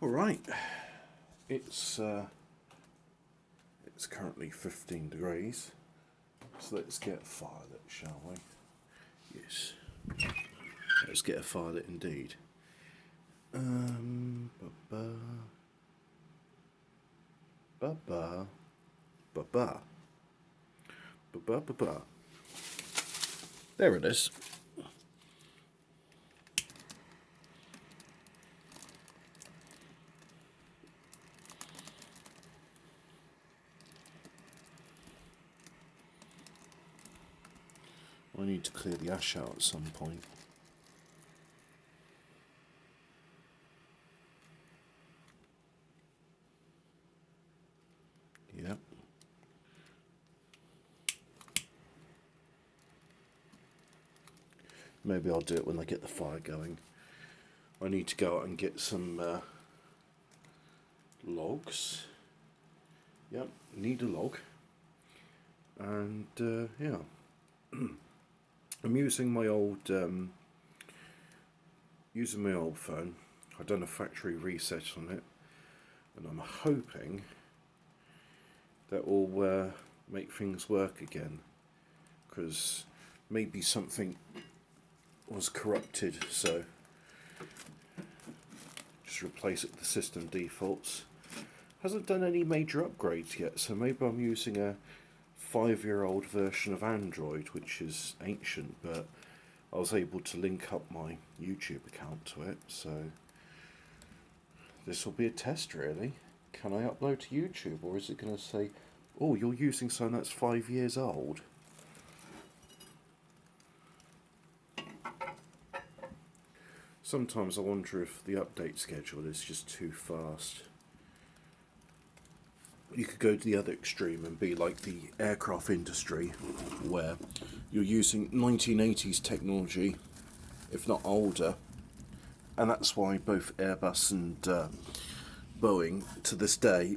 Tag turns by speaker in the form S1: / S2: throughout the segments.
S1: All right, it's currently 15 degrees, so let's get a fire lit, shall we? Yes, let's get a fire lit indeed. Ba ba ba ba ba ba ba ba ba. There it is. I need to clear the ash out at some point. Yep. Maybe I'll do it when I get the fire going. I need to go out and get some logs. Yep, need a log. And yeah, I'm using my old phone. I've done a factory reset on it, and I'm hoping that will make things work again. Because maybe something was corrupted, so just replace it with the system defaults. Hasn't done any major upgrades yet, so maybe I'm using a 5-year-old version of Android, which is ancient, but I was able to link up my YouTube account to it, so this will be a test really. Can I upload to YouTube, or is it going to say, oh, you're using something that's 5 years old? Sometimes I wonder if the update schedule is just too fast. You could go to the other extreme and be like the aircraft industry, where you're using 1980s technology, if not older, and that's why both Airbus and Boeing, to this day,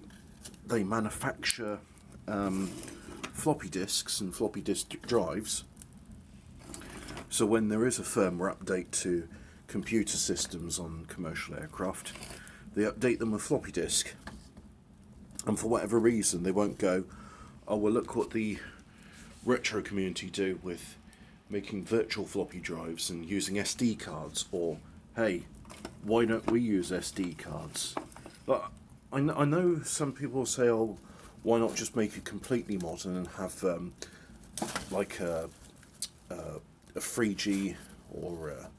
S1: they manufacture floppy disks and floppy disk drives. So when there is a firmware update to computer systems on commercial aircraft, they update them with floppy disk. And for whatever reason, they won't go, oh, well, look what the retro community do with making virtual floppy drives and using SD cards, or, hey, why don't we use SD cards? But I know some people say, oh, why not just make it completely modern and have like a 3G or a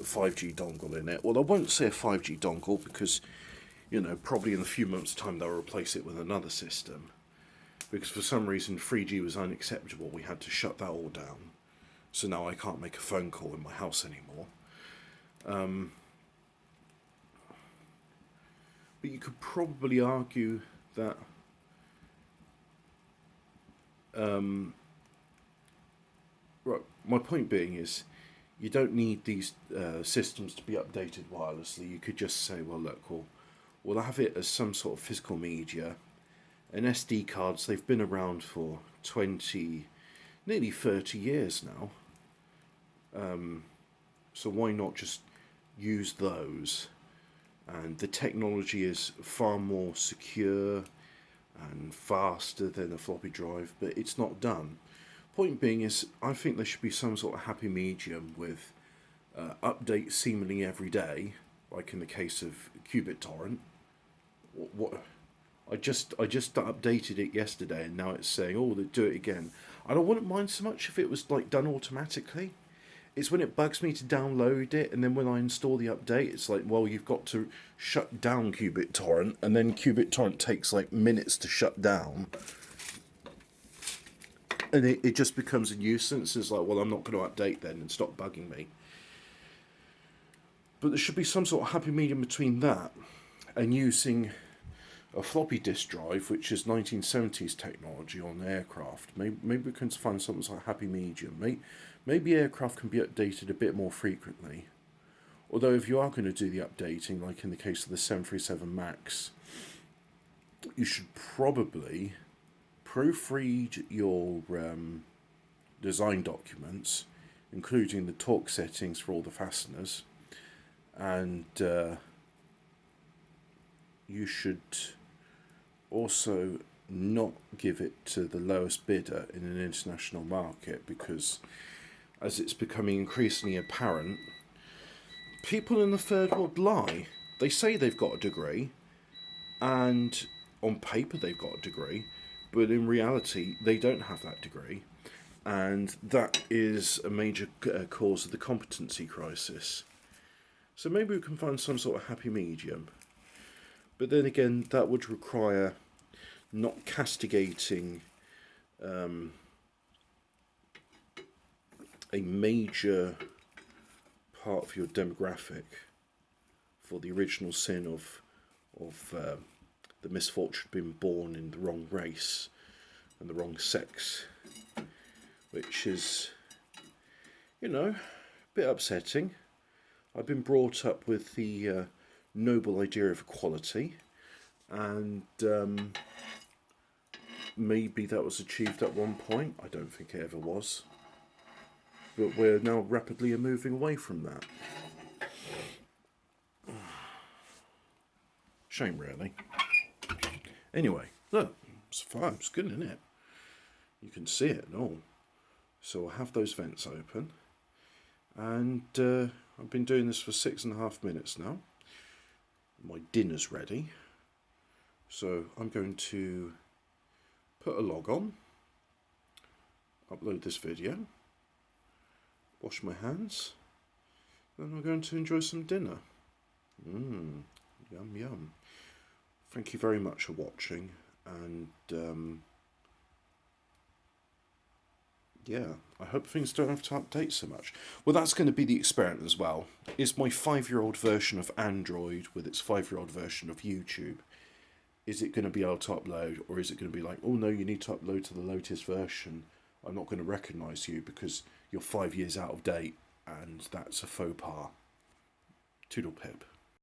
S1: 5G dongle in it. Well, I won't say a 5G dongle because, you know, probably in a few months' time they'll replace it with another system. Because for some reason 3G was unacceptable, we had to shut that all down. So now I can't make a phone call in my house anymore. But you could probably argue that right, my point being is, you don't need these systems to be updated wirelessly. You could just say, well, look, we'll have it as some sort of physical media. And SD cards, they've been around for 20, nearly 30 years now. So why not just use those? And the technology is far more secure and faster than a floppy drive, but it's not done. Point being is, I think there should be some sort of happy medium with updates seemingly every day, like in the case of Qubit Torrent. What I just updated it yesterday, and now it's saying, oh, they do it again. I wouldn't mind so much if it was like done automatically. It's when it bugs me to download it, and then when I install the update, it's like, well, you've got to shut down Qubit Torrent, and then Qubit Torrent takes like minutes to shut down. And it just becomes a nuisance. It's like, well, I'm not going to update then, and stop bugging me. But there should be some sort of happy medium between that and using a floppy disk drive, which is 1970s technology on the aircraft. Maybe we can find something like happy medium. Maybe aircraft can be updated a bit more frequently. Although if you are going to do the updating, like in the case of the 737 MAX, you should probably proofread your design documents, including the torque settings for all the fasteners, and you should also not give it to the lowest bidder in an international market, because as it's becoming increasingly apparent, people in the third world lie. They say they've got a degree, and on paper they've got a degree, but in reality they don't have that degree, and that is a major cause of the competency crisis. So maybe we can find some sort of happy medium. But then again, that would require not castigating a major part of your demographic for the original sin of the misfortune of being born in the wrong race and the wrong sex, which is, a bit upsetting. I've been brought up with the noble idea of equality, and maybe that was achieved at one point. I don't think it ever was. But we're now rapidly moving away from that. Shame, really. Anyway, look, it's fine. It's good, isn't it? You can see it and all. So I'll have those vents open. And I've been doing this for 6.5 minutes now. My dinner's ready. So I'm going to put a log on, upload this video, wash my hands, then I'm going to enjoy some dinner. Yum yum. Thank you very much for watching, and yeah, I hope things don't have to update so much. Well, that's going to be the experiment as well. Is my 5-year-old version of Android with its 5-year-old version of YouTube, is it going to be able to upload, or is it going to be like, oh no, you need to upload to the latest version? I'm not going to recognise you because you're 5 years out of date, and that's a faux pas. Toodle pip.